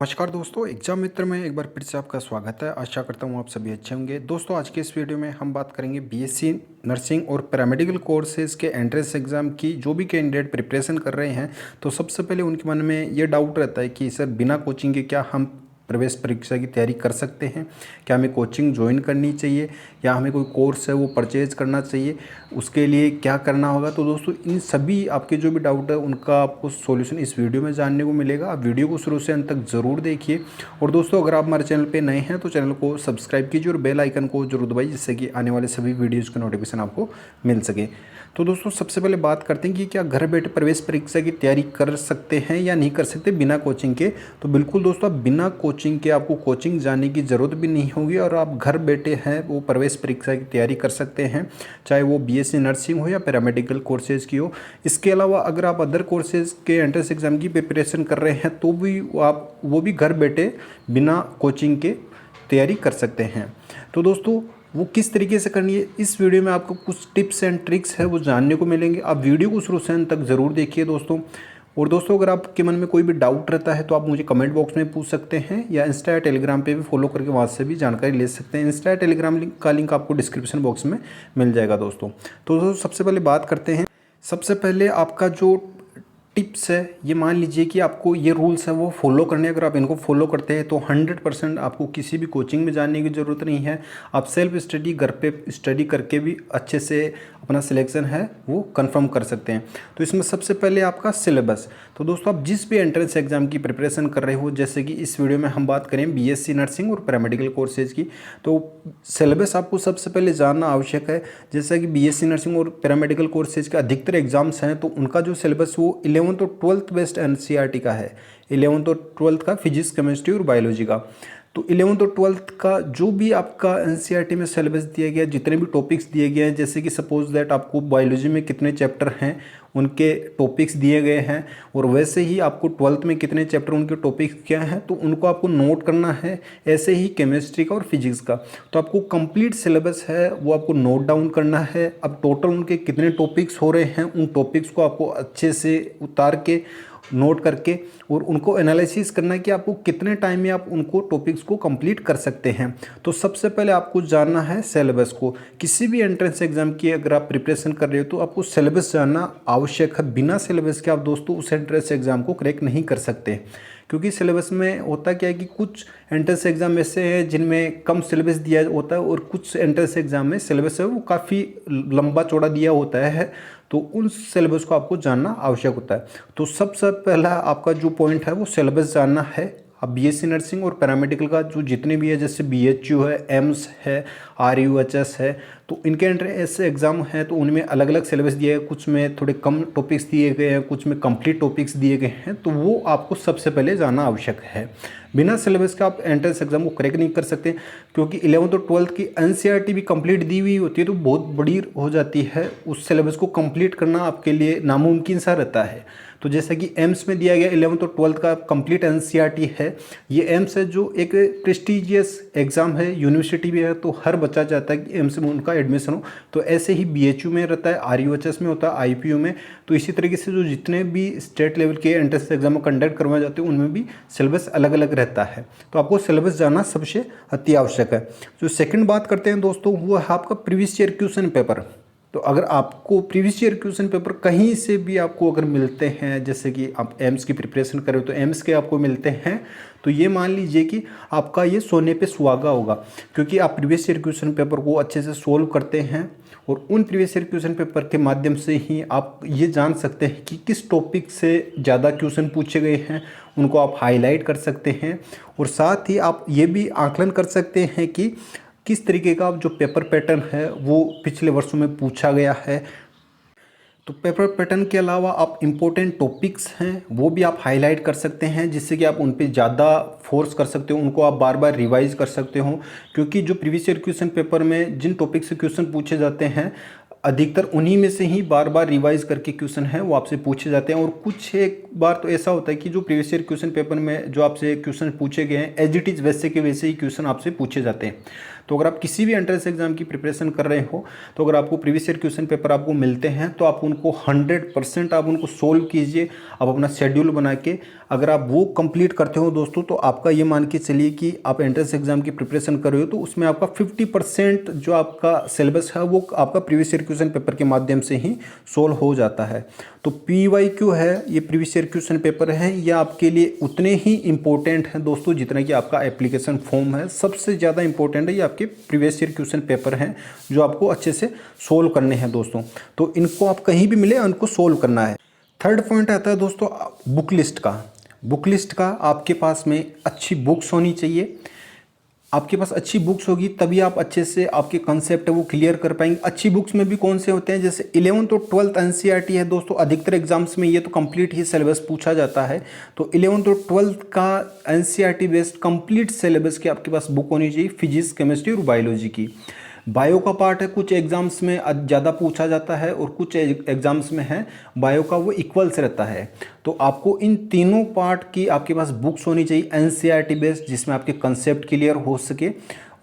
नमस्कार दोस्तों, एग्जाम मित्र में एक बार फिर से आपका स्वागत है। आशा करता हूँ आप सभी अच्छे होंगे। दोस्तों, आज के इस वीडियो में हम बात करेंगे बीएससी नर्सिंग और पैरामेडिकल कोर्सेज के एंट्रेंस एग्जाम की। जो भी कैंडिडेट प्रिपरेशन कर रहे हैं तो सबसे पहले उनके मन में ये डाउट रहता है कि सर बिना कोचिंग के क्या हम प्रवेश परीक्षा की तैयारी कर सकते हैं, क्या हमें कोचिंग ज्वाइन करनी चाहिए या हमें कोई कोर्स है वो परचेज करना चाहिए, उसके लिए क्या करना होगा। तो दोस्तों, इन सभी आपके जो भी डाउट है उनका आपको सॉल्यूशन इस वीडियो में जानने को मिलेगा। आप वीडियो को शुरू से अंत तक ज़रूर देखिए। और दोस्तों, अगर आप हमारे चैनल पे नए हैं तो चैनल को सब्सक्राइब कीजिए और बेल आइकन को जरूर दबाइए, जिससे कि आने वाले सभी वीडियोज़ की नोटिफिकेशन आपको मिल सके। तो दोस्तों, सबसे पहले बात करते हैं कि क्या घर बैठे प्रवेश परीक्षा की तैयारी कर सकते हैं या नहीं कर सकते बिना कोचिंग के। तो बिल्कुल दोस्तों, आप बिना कोचिंग के आपको कोचिंग जाने की ज़रूरत भी नहीं होगी और आप घर बैठे हैं वो प्रवेश परीक्षा की तैयारी कर सकते हैं, चाहे वो बीएससी नर्सिंग हो या पैरामेडिकल कोर्सेज़ की हो। इसके अलावा अगर आप अदर कोर्सेज़ के एंट्रेंस एग्ज़ाम की प्रिपरेशन कर रहे हैं तो भी आप वो भी घर बैठे बिना कोचिंग के तैयारी कर सकते हैं। तो दोस्तों, वो किस तरीके से करनी है, इस वीडियो में आपको कुछ टिप्स एंड ट्रिक्स है वो जानने को मिलेंगे। आप वीडियो को शुरू से अंत तक ज़रूर देखिए दोस्तों। और दोस्तों, अगर आपके मन में कोई भी डाउट रहता है तो आप मुझे कमेंट बॉक्स में पूछ सकते हैं या इंस्टा या टेलीग्राम पे भी फॉलो करके वहाँ से भी जानकारी ले सकते हैं। इंस्टा या टेलीग्राम का लिंक आपको डिस्क्रिप्शन बॉक्स में मिल जाएगा दोस्तों। तो दोस्तों, सबसे पहले बात करते हैं। सबसे पहले आपका जो टिप्स है, ये मान लीजिए कि आपको ये रूल्स है वो फॉलो करने हैं। अगर आप इनको फॉलो करते हैं तो 100% आपको किसी भी कोचिंग में जाने की ज़रूरत नहीं है। आप सेल्फ स्टडी घर पे स्टडी करके भी अच्छे से अपना सिलेक्शन है वो कंफर्म कर सकते हैं। तो इसमें सबसे पहले आपका सिलेबस। तो दोस्तों, आप जिस भी एंट्रेंस एग्जाम की प्रिपरेशन कर रहे हो, जैसे कि इस वीडियो में हम बात करें बीएससी नर्सिंग और पैरामेडिकल कोर्सेज की, तो सिलेबस आपको सबसे पहले जानना आवश्यक है। जैसा कि बीएससी नर्सिंग और पैरामेडिकल कोर्सेज का अधिकतर एग्जाम्स हैं तो उनका जो सिलेबस वो 11th और 12th बेस्ड एनसीईआरटी का है। 11th और 12th का फिजिक्स, केमिस्ट्री और बायोलॉजी का। तो 11th और 12th का जो भी आपका एनसीईआरटी में सिलेबस दिया गया, जितने भी टॉपिक्स दिए गए हैं, जैसे कि सपोज दैट आपको बायोलॉजी में कितने चैप्टर हैं उनके टॉपिक्स दिए गए हैं, और वैसे ही आपको 12th में कितने चैप्टर उनके टॉपिक्स क्या हैं तो उनको आपको नोट करना है। ऐसे ही केमिस्ट्री का और फिजिक्स का। तो आपको कंप्लीट सिलेबस है वो आपको नोट डाउन करना है। अब टोटल उनके कितने टॉपिक्स हो रहे हैं, उन टॉपिक्स को आपको अच्छे से उतार के नोट करके और उनको एनालिसिस करना है कि आपको कितने टाइम में आप उनको टॉपिक्स को कंप्लीट कर सकते हैं। तो सबसे पहले आपको जानना है सिलेबस को। किसी भी एंट्रेंस एग्जाम की अगर आप प्रिपरेशन कर रहे हो तो आपको सिलेबस जानना आवश्यक है। बिना सिलेबस के आप दोस्तों उस एंट्रेंस एग्जाम को क्रैक नहीं कर सकते, क्योंकि सिलेबस में होता क्या है कि कुछ एंट्रेंस एग्जाम ऐसे हैं जिनमें कम सिलेबस दिया होता है और कुछ एंट्रेंस एग्जाम में सिलेबस है वो काफ़ी लंबा चौड़ा दिया होता है। तो उन सिलेबस को आपको जानना आवश्यक होता है। तो सबसे पहला आपका जो पॉइंट है वो सिलेबस जानना है। अब बीएससी नर्सिंग और पैरामेडिकल का जो जितने भी है, जैसे बीएचयू है, एम्स है, आरयूएचएस है, तो इनके अंडर ऐसे एग्जाम हैं तो उनमें अलग अलग सिलेबस दिए गए, कुछ में थोड़े कम टॉपिक्स दिए गए हैं, कुछ में कंप्लीट टॉपिक्स दिए गए हैं। तो वो आपको सबसे पहले जानना आवश्यक है। बिना सिलेबस का आप एंट्रेंस एग्जाम को क्रैक नहीं कर सकते, क्योंकि 11th और 12th की एनसीईआरटी भी कंप्लीट दी हुई होती है तो बहुत बड़ी हो जाती है। उस सिलेबस को कंप्लीट करना आपके लिए नामुमकिन सा रहता है। तो जैसा कि एम्स में दिया गया 11th और 12th का कंप्लीट एनसीईआरटी है। ये एम्स है जो एक प्रेस्टिजियस एग्ज़ाम है, यूनिवर्सिटी भी है, तो हर बच्चा चाहता है कि एम्स में उनका एडमिशन हो। तो ऐसे ही बीएचयू में रहता है, आरयूएचएस में होता है, आईपीयू में। तो इसी तरीके से जो जितने भी स्टेट लेवल के एंट्रेंस एग्जाम कंडक्ट करवाए जाते हैं उनमें भी सिलेबस अलग अलग रहता है। तो आपको सिलेबस जानना सबसे अति आवश्यक है। जो सेकंड बात करते हैं दोस्तों, वो है आपका प्रीवियस ईयर क्वेश्चन पेपर। तो अगर आपको प्रीवियस ईयर क्वेश्चन पेपर कहीं से भी आपको अगर मिलते हैं, जैसे कि आप एम्स की प्रिपरेशन कर रहे हो तो एम्स के आपको मिलते हैं, तो ये मान लीजिए कि आपका ये सोने पे सुहागा होगा, क्योंकि आप प्रीवियस ईयर क्वेश्चन पेपर को अच्छे से सोल्व करते हैं और उन प्रीवियस ईयर क्वेश्चन पेपर के माध्यम से ही आप ये जान सकते हैं कि किस टॉपिक से ज़्यादा क्वेश्चन पूछे गए हैं, उनको आप हाईलाइट कर सकते हैं। और साथ ही आप ये भी आकलन कर सकते हैं कि किस तरीके का जो पेपर पैटर्न है वो पिछले वर्षों में पूछा गया है। तो पेपर पैटर्न के अलावा आप इम्पोर्टेंट टॉपिक्स हैं वो भी आप हाईलाइट कर सकते हैं, जिससे कि आप उन पे ज़्यादा फोर्स कर सकते हो, उनको आप बार बार रिवाइज कर सकते हो। क्योंकि जो प्रीवियस ईयर क्वेश्चन पेपर में जिन टॉपिक से क्वेश्चन पूछे जाते हैं, अधिकतर उन्हीं में से ही बार बार रिवाइज करके क्वेश्चन है वो आपसे पूछे जाते हैं। और कुछ एक बार तो ऐसा होता है कि जो प्रीवियस ईयर क्वेश्चन पेपर में जो आपसे क्वेश्चन पूछे गए हैं एज इट इज़ वैसे के वैसे ही क्वेश्चन आपसे पूछे जाते हैं। तो अगर आप किसी भी एंट्रेंस एग्जाम की प्रिपरेशन कर रहे हो तो अगर आपको प्रीवियस ईयर क्वेश्चन पेपर आपको मिलते हैं तो आप उनको 100% आप उनको सोल्व कीजिए। आप अपना शेड्यूल बना के अगर आप वो कंप्लीट करते हो दोस्तों, तो आपका ये मान के चलिए कि आप एंट्रेंस एग्जाम की प्रिपरेशन कर रहे हो तो उसमें आपका 50% जो आपका सिलेबस है वो आपका प्रीवियस ईयर क्वेश्चन पेपर के माध्यम से ही सोल्व हो जाता है। तो PYQ है, ये प्रीवियस ईयर क्वेश्चन पेपर है, ये आपके लिए उतने ही इंपॉर्टेंट हैं दोस्तों जितना कि आपका एप्लीकेशन फॉर्म है। सबसे ज़्यादा इंपॉर्टेंट है ये आपके प्रीवियस ईयर क्वेश्चन पेपर हैं जो आपको अच्छे से सोल्व करने हैं दोस्तों। तो इनको आप कहीं भी मिले उनको सोल्व करना है। थर्ड पॉइंट आता है दोस्तों बुक लिस्ट का। बुक लिस्ट का आपके पास में अच्छी बुक्स होनी चाहिए। आपके पास अच्छी बुक्स होगी तभी आप अच्छे से आपके कंसेप्ट है वो क्लियर कर पाएंगे। अच्छी बुक्स में भी कौन से होते हैं, जैसे 11th और 12th NCERT है दोस्तों। अधिकतर एग्जाम्स में ये तो कंप्लीट ही सिलेबस पूछा जाता है। तो 11th और 12th का NCERT बेस्ड कंप्लीट सिलेबस की आपके पास बुक होनी चाहिए, फिजिक्स, केमिस्ट्री और बायोलॉजी की। बायो का पार्ट है कुछ एग्जाम्स में ज़्यादा पूछा जाता है और कुछ एग्जाम्स में है बायो का वो इक्वल्स रहता है। तो आपको इन तीनों पार्ट की आपके पास बुक्स होनी चाहिए NCERT बेस्ड, जिसमें आपके कंसेप्ट क्लियर हो सके।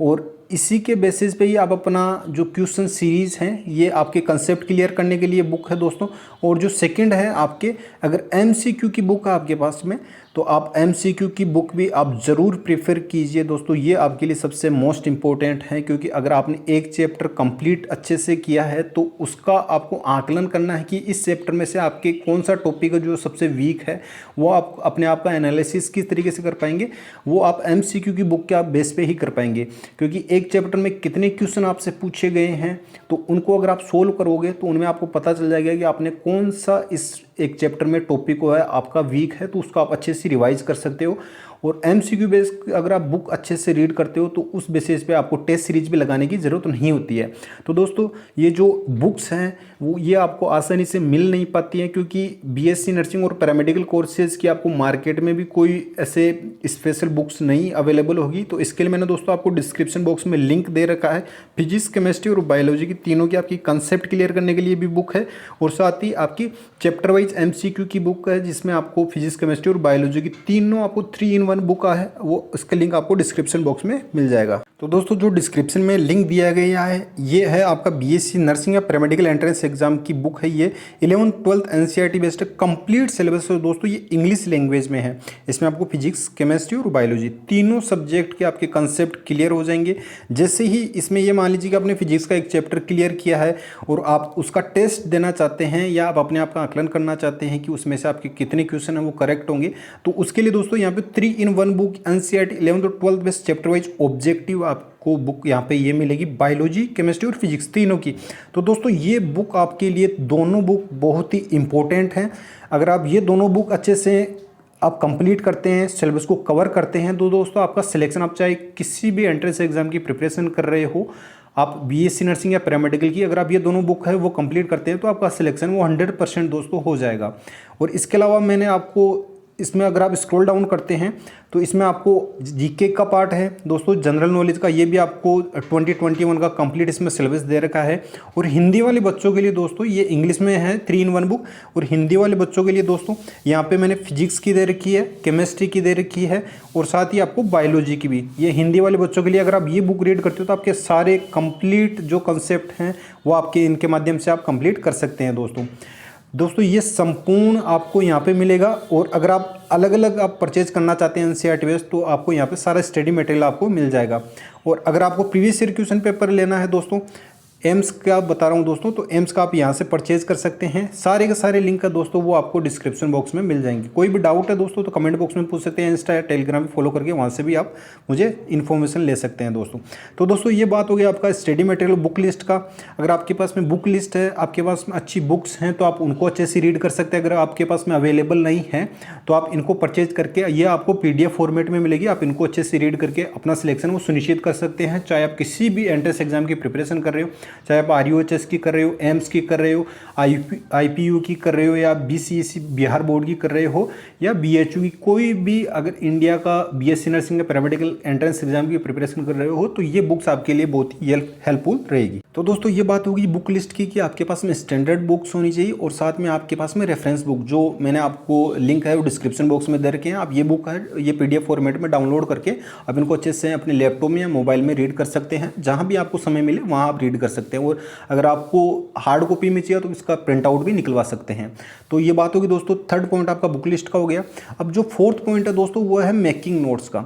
और इसी के बेसिस पे ही आप अपना जो क्वेश्चन सीरीज़ हैं ये आपके कंसेप्ट क्लियर करने के लिए बुक है दोस्तों। और जो सेकंड है आपके, अगर MCQ की बुक है आपके पास में तो आप MCQ की बुक भी आप ज़रूर प्रेफर कीजिए दोस्तों। ये आपके लिए सबसे मोस्ट इम्पोर्टेंट है, क्योंकि अगर आपने एक चैप्टर कंप्लीट अच्छे से किया है तो उसका आपको आकलन करना है कि इस चैप्टर में से आपके कौन सा टॉपिक है जो सबसे वीक है, वो आप अपने आप का एनालिसिस किस तरीके से कर पाएंगे, वो आप MCQ की बुक के आप बेस पे ही कर पाएंगे। क्योंकि एक चैप्टर में कितने क्वेश्चन आपसे पूछे गए हैं तो उनको अगर आप सोल्व करोगे तो उनमें आपको पता चल जाएगा कि आपने कौन सा इस एक चैप्टर में टॉपिक को है आपका वीक है, तो उसको आप अच्छे से रिवाइज कर सकते हो। और MCQ बेस अगर आप बुक अच्छे से रीड करते हो तो उस बेसिस पे आपको टेस्ट सीरीज भी लगाने की ज़रूरत नहीं होती है। तो दोस्तों ये जो बुक्स हैं वो ये आपको आसानी से मिल नहीं पाती हैं, क्योंकि BSc नर्सिंग और पैरामेडिकल कोर्सेज़ की आपको मार्केट में भी कोई ऐसे स्पेशल बुक्स नहीं अवेलेबल होगी। तो इसके लिए मैंने दोस्तों आपको डिस्क्रिप्शन बॉक्स में लिंक दे रखा है। फिजिक्स, केमिस्ट्री और बायोलॉजी की तीनों की आपकी कंसेप्ट क्लियर करने के लिए भी बुक है, और साथ ही आपकी चैप्टर वाइज MCQ की बुक है जिसमें आपको फिजिक्स, केमिस्ट्री और बायोलॉजी की तीनों आपको 3-in-1 बुक है, वो इसका लिंक आपको डिस्क्रिप्शन बॉक्स में मिल जाएगा। तो दोस्तों जो डिस्क्रिप्शन में लिंक दिया गया है ये है आपका BSc नर्सिंग या पैरामेडिकल एंट्रेंस एग्जाम की बुक है। ये 11th 12th NCERT based complete syllabus है दोस्तों। ये इंग्लिश लैंग्वेज में है। इसमें आपको फिजिक्स, केमिस्ट्री और बायोलॉजी तीनों सब्जेक्ट के आपके कंसेप्ट क्लियर हो जाएंगे। जैसे ही इसमें ये मान लीजिए कि आपने फिजिक्स का एक चैप्टर क्लियर किया है और आप उसका टेस्ट देना चाहते हैं या आप अपने आप का आकलन करना चाहते हैं कि उसमें से आपके कितने क्वेश्चन हैं वो करेक्ट होंगे, तो उसके लिए दोस्तों यहाँ पे 3-in-1 बुक NCERT 11th और 12th based chapter wise objective आपको बुक यहाँ पे ये मिलेगी, बायोलॉजी, केमिस्ट्री और फिजिक्स तीनों की। तो दोस्तों ये बुक आपके लिए दोनों बुक बहुत ही इंपॉर्टेंट हैं। अगर आप ये दोनों बुक अच्छे से आप कंप्लीट करते हैं, सिलेबस को कवर करते हैं, तो दोस्तों आपका सिलेक्शन, आप चाहे किसी भी एंट्रेंस एग्जाम की प्रिपरेशन कर रहे हो, आप BSc नर्सिंग या पैरामेडिकल की, अगर आप ये दोनों बुक है वो कंप्लीट करते हैं तो आपका सिलेक्शन वो 100% दोस्तों हो जाएगा। और इसके अलावा मैंने आपको इसमें अगर आप स्क्रॉल डाउन करते हैं तो इसमें आपको GK का पार्ट है दोस्तों, जनरल नॉलेज का, ये भी आपको 2021 का कंप्लीट इसमें सिलेबस दे रखा है। और हिंदी वाले बच्चों के लिए दोस्तों ये इंग्लिश में है 3-in-1 बुक, और हिंदी वाले बच्चों के लिए दोस्तों यहाँ पे मैंने फिजिक्स की दे रखी है, केमिस्ट्री की दे रखी है, और साथ ही आपको बायोलॉजी की भी। ये हिंदी वाले बच्चों के लिए अगर आप ये बुक रीड करते हो तो आपके सारे कंप्लीट जो कंसेप्ट हैं वो आपके इनके माध्यम से आप कंप्लीट कर सकते हैं दोस्तों ये संपूर्ण आपको यहाँ पे मिलेगा। और अगर आप अलग अलग आप परचेज करना चाहते हैं NCERT बेस्ड तो आपको यहाँ पे सारा स्टडी मटेरियल आपको मिल जाएगा। और अगर आपको प्रीवियस ईयर क्वेश्चन पेपर लेना है दोस्तों, एम्स का बता रहा हूँ दोस्तों, तो एम्स का आप यहाँ से परचेज कर सकते हैं। सारे के सारे लिंक है दोस्तों वो आपको डिस्क्रिप्शन बॉक्स में मिल जाएंगे। कोई भी डाउट है दोस्तों तो कमेंट बॉक्स में पूछ सकते हैं, इंस्टा या टेलीग्राम पे फॉलो करके वहाँ से भी आप मुझे इन्फॉर्मेशन ले सकते हैं दोस्तों। तो दोस्तों ये बात हो गई आपका स्टडी मटेरियल बुक लिस्ट का। अगर आपके पास में बुक लिस्ट है, आपके पास में अच्छी बुक्स हैं तो आप उनको अच्छे से रीड कर सकते हैं। अगर आपके पास में अवेलेबल नहीं है तो आप इनको परचेज करके, ये आपको PDF फॉर्मेट में मिलेगी, आप इनको अच्छे से रीड करके अपना सिलेक्शन वो सुनिश्चित कर सकते हैं। चाहे आप किसी भी एंट्रेंस एग्जाम की प्रिपरेशन कर रहे हो, चाहे आप RUHS की कर रहे हो, एम्स की कर रहे हो, IPU की कर रहे हो, या BCSE बिहार बोर्ड की कर रहे हो, या BHU की, कोई भी अगर इंडिया का BSc नर्सिंग या पैरामेडिकल एंट्रेंस एग्जाम की प्रिपरेशन कर रहे हो तो ये बुक्स आपके लिए बहुत ही हेल्पफुल रहेगी। तो दोस्तों ये बात होगी बुक लिस्ट की कि आपके पास में स्टैंडर्ड बुक्स होनी चाहिए और साथ में आपके पास में रेफरेंस बुक, जो मैंने आपको लिंक है वो डिस्क्रिप्शन बॉक्स में दे रखे हैं। आप ये बुक है ये PDF फॉर्मेट में डाउनलोड करके आप इनको अच्छे से अपने लैपटॉप में या मोबाइल में रीड कर सकते हैं। जहाँ भी आपको समय मिले वहाँ आप रीड कर सकते हैं। सकते हैं, और अगर आपको हार्ड कॉपी में चाहिए तो इसका प्रिंट आउट भी निकलवा सकते हैं। तो ये बात होगी दोस्तों, थर्ड पॉइंट आपका बुक लिस्ट का हो गया। अब जो फोर्थ पॉइंट है दोस्तों वो है मेकिंग नोट्स का।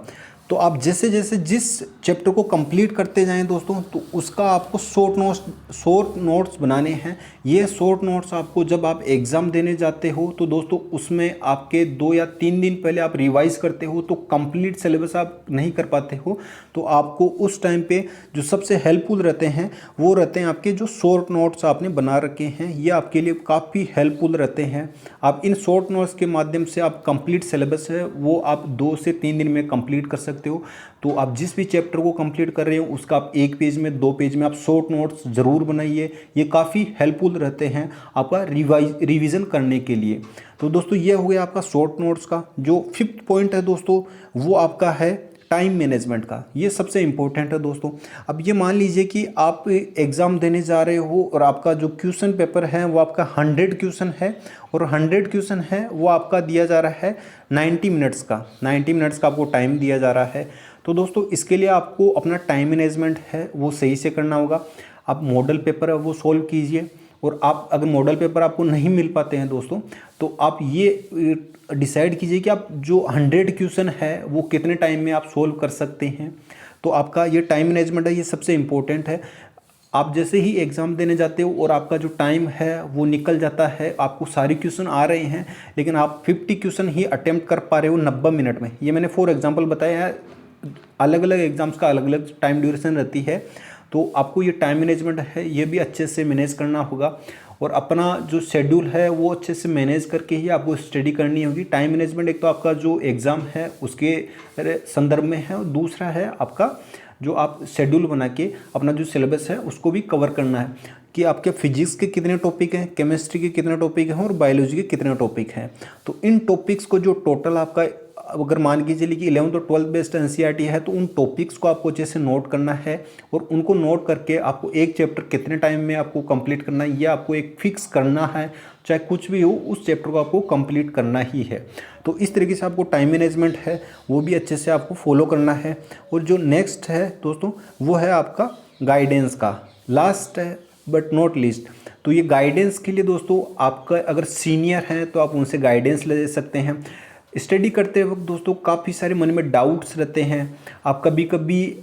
तो आप जैसे जैसे जिस चैप्टर को कंप्लीट करते जाएं दोस्तों, तो उसका आपको शॉर्ट नोट्स बनाने हैं। ये शॉर्ट नोट्स आपको जब आप एग्ज़ाम देने जाते हो तो दोस्तों उसमें आपके 2 या 3 दिन पहले आप रिवाइज करते हो तो कंप्लीट सिलेबस आप नहीं कर पाते हो। तो आपको उस टाइम पे जो सबसे हेल्पफुल रहते हैं वो रहते हैं आपके जो शॉर्ट नोट्स आपने बना रखे हैं, ये आपके लिए काफ़ी हेल्पफुल रहते हैं। आप इन शॉर्ट नोट्स के माध्यम से आप कंप्लीट सिलेबस है वो आप 2 से 3 दिन में कंप्लीट कर सकते हो। तो आप जिस भी चैप्टर को कंप्लीट कर रहे हो उसका आप 1 पेज में 2 पेज में आप शॉर्ट नोट्स ज़रूर बनाइए, ये काफ़ी हेल्पफुल रहते हैं आपका रिवीजन करने के लिए। तो दोस्तों ये हो गया आपका शॉर्ट नोट्स का। जो फिफ्थ पॉइंट है दोस्तों वो आपका है टाइम मैनेजमेंट का। ये सबसे इम्पोर्टेंट है दोस्तों। अब ये मान लीजिए कि आप एग्ज़ाम देने जा रहे हो और आपका जो क्वेश्चन पेपर है वो आपका 100 क्वेश्चन है, और 100 क्वेश्चन है वो आपका दिया जा रहा है 90 मिनट्स का। 90 मिनट्स का आपको टाइम दिया जा रहा है। तो दोस्तों इसके लिए आपको अपना टाइम मैनेजमेंट है वो सही से करना होगा। आप मॉडल पेपर है वो सॉल्व कीजिए, और आप अगर मॉडल पेपर आपको नहीं मिल पाते हैं दोस्तों तो आप ये डिसाइड कीजिए कि आप जो 100 क्वेश्चन है वो कितने टाइम में आप सोल्व कर सकते हैं। तो आपका ये टाइम मैनेजमेंट है, ये सबसे इम्पोर्टेंट है। आप जैसे ही एग्ज़ाम देने जाते हो और आपका जो टाइम है वो निकल जाता है, आपको सारे क्वेश्चन आ रहे हैं लेकिन आप 50 क्वेश्चन ही अटेम्प्ट कर पा रहे हो 90 मिनट में। ये मैंने फॉर एग्जांपल बताया है, अलग अलग एग्ज़ाम्स का अलग अलग टाइम ड्यूरेशन रहती है। तो आपको ये टाइम मैनेजमेंट है ये भी अच्छे से मैनेज करना होगा, और अपना जो शेड्यूल है वो अच्छे से मैनेज करके ही आपको स्टडी करनी होगी। टाइम मैनेजमेंट एक तो आपका जो एग्ज़ाम है उसके संदर्भ में है, और दूसरा है आपका जो आप शेड्यूल बना के अपना जो सिलेबस है उसको भी कवर करना है कि आपके फिजिक्स के कितने टॉपिक हैं, केमिस्ट्री के कितने टॉपिक हैं और बायोलॉजी के कितने टॉपिक हैं। तो इन टॉपिक्स को जो टोटल आपका अगर मान के चलिए कि 11th और 12th बेस्ड एनसीईआरटी है तो उन टॉपिक्स को आपको अच्छे से नोट करना है, और उनको नोट करके आपको एक चैप्टर कितने टाइम में आपको कंप्लीट करना है या आपको एक फिक्स करना है, चाहे कुछ भी हो उस चैप्टर को आपको कंप्लीट करना ही है। तो इस तरीके से आपको टाइम मैनेजमेंट है वो भी अच्छे से आपको फॉलो करना है। और जो नेक्स्ट है दोस्तों वो है आपका गाइडेंस का। लास्ट है बट नॉट लीस्ट, तो ये गाइडेंस के लिए दोस्तों आपका अगर सीनियर हैं तो आप उनसे गाइडेंस ले सकते हैं। स्टडी करते वक्त दोस्तों काफ़ी सारे मन में डाउट्स रहते हैं। आप कभी कभी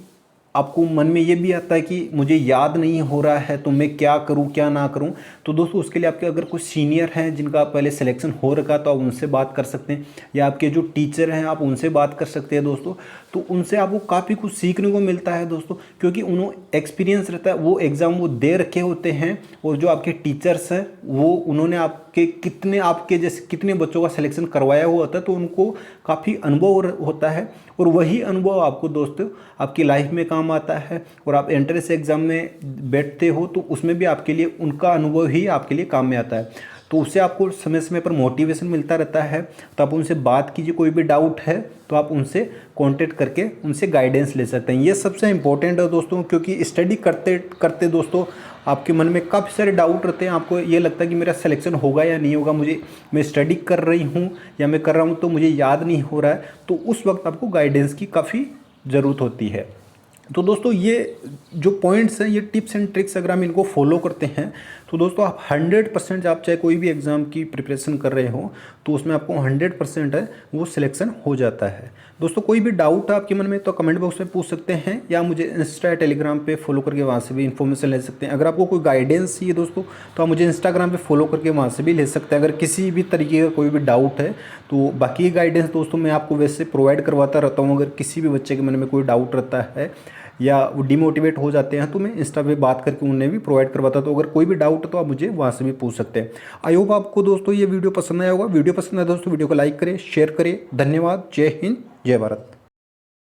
आपको मन में ये भी आता है कि मुझे याद नहीं हो रहा है तो मैं क्या करूं क्या ना करूं। तो दोस्तों उसके लिए आपके अगर कुछ सीनियर हैं जिनका पहले सिलेक्शन हो रखा तो आप उनसे बात कर सकते हैं, या आपके जो टीचर हैं आप उनसे बात कर सकते हैं दोस्तों। तो उनसे आपको काफ़ी कुछ सीखने को मिलता है दोस्तों, क्योंकि उन्होंने एक्सपीरियंस रहता है, वो एग्ज़ाम वो दे रखे होते हैं, और जो आपके टीचर्स हैं वो उन्होंने आपके जैसे कितने बच्चों का सिलेक्शन करवाया हुआ होता है, तो उनको काफ़ी अनुभव होता है, और वही अनुभव आपको दोस्तों आपकी लाइफ में काम आता है। और आप एंट्रेंस एग्ज़ाम में बैठते हो तो उसमें भी आपके लिए उनका अनुभव ही आपके लिए काम में आता है। तो उससे आपको समय समय पर मोटिवेशन मिलता रहता है। तो आप उनसे बात कीजिए, कोई भी डाउट है तो आप उनसे कांटेक्ट करके उनसे गाइडेंस ले सकते हैं। ये सबसे इम्पोर्टेंट है दोस्तों, क्योंकि स्टडी करते करते दोस्तों आपके मन में काफ़ी सारे डाउट रहते हैं। आपको ये लगता है कि मेरा सिलेक्शन होगा या नहीं होगा, मैं स्टडी कर रही हूँ या मैं कर रहा हूँ तो मुझे याद नहीं हो रहा है, तो उस वक्त आपको गाइडेंस की काफ़ी ज़रूरत होती है। तो दोस्तों ये जो पॉइंट्स हैं, ये टिप्स एंड ट्रिक्स अगर हम इनको फॉलो करते हैं तो दोस्तों आप 100% आप चाहे कोई भी एग्ज़ाम की प्रिपरेशन कर रहे हो तो उसमें आपको 100% है वो सिलेक्शन हो जाता है। दोस्तों कोई भी डाउट है आपके मन में तो कमेंट बॉक्स में पूछ सकते हैं, या मुझे इंस्टा टेलीग्राम पे फॉलो करके वहाँ से भी इन्फॉर्मेशन ले सकते हैं। अगर आपको कोई गाइडेंस चाहिए दोस्तों तो आप मुझे इंस्टाग्राम पे फॉलो करके वहाँ से भी ले सकते हैं। अगर किसी भी तरीके का कोई भी डाउट है तो बाकी गाइडेंस दोस्तों मैं आपको वैसे प्रोवाइड करवाता रहता हूँ। अगर किसी भी बच्चे के मन में कोई डाउट रहता है या वो डिमोटिवेट हो जाते हैं तो मैं इंस्टा पे बात करके उन्हें भी प्रोवाइड करवाता। तो अगर कोई भी डाउट है तो आप मुझे वहाँ से भी पूछ सकते हैं। आई होप आपको दोस्तों ये वीडियो पसंद आया होगा। वीडियो पसंद आया दोस्तों वीडियो को लाइक करें, शेयर करें। धन्यवाद। जय हिंद, जय भारत।